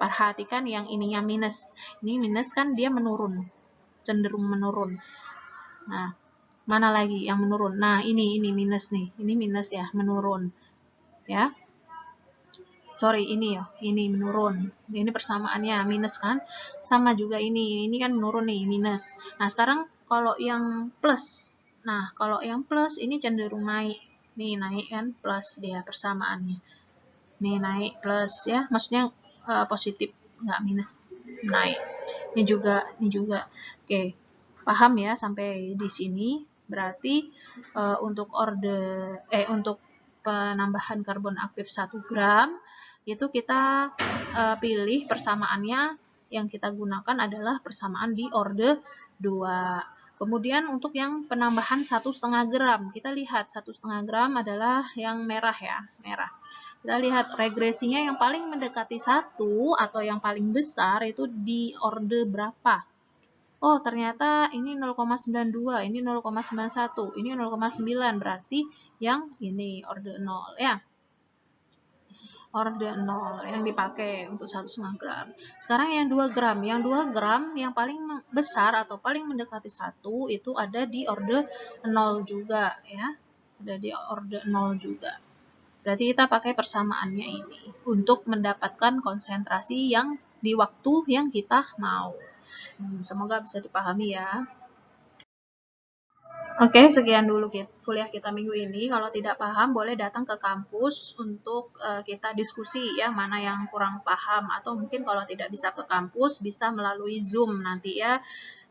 perhatikan yang ininya minus. Ini minus kan dia menurun. Cenderung menurun. Nah, mana lagi yang menurun? Nah, ini minus nih. Ini minus ya, menurun. Ya. Sorry, ini menurun. Ini persamaannya minus kan? Sama juga ini kan menurun nih, minus. Nah, sekarang kalau yang plus. Nah, kalau yang plus ini cenderung naik. Nih, naik kan? Plus dia persamaannya. Nih, naik plus ya. Maksudnya positif, nggak minus, naik. Ini juga. Oke, paham ya sampai di sini? Berarti untuk penambahan karbon aktif 1 gram itu kita pilih persamaannya yang kita gunakan adalah persamaan di orde 2. Kemudian untuk yang penambahan 1,5 gram, kita lihat 1,5 gram adalah yang merah ya, merah. Kita lihat regresinya yang paling mendekati 1 atau yang paling besar itu di orde berapa? Oh, ternyata ini 0,92, ini 0,91, ini 0,9, berarti yang ini orde 0 ya. Orde 0 yang dipakai untuk 1,5 gram. Sekarang yang 2 gram. Yang 2 gram yang paling besar atau paling mendekati 1 itu ada di orde 0 juga ya. Ada di orde 0 juga. Berarti kita pakai persamaannya ini untuk mendapatkan konsentrasi yang di waktu yang kita mau. Semoga bisa dipahami ya. Oke, sekian dulu kuliah kita minggu ini. Kalau tidak paham, boleh datang ke kampus untuk kita diskusi ya, mana yang kurang paham. Atau mungkin kalau tidak bisa ke kampus, bisa melalui Zoom nanti ya.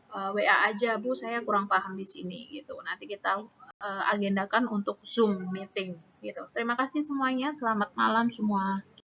WA aja, Bu, saya kurang paham di sini gitu. Nanti kita agendakan untuk Zoom meeting gitu. Terima kasih semuanya, selamat malam semua.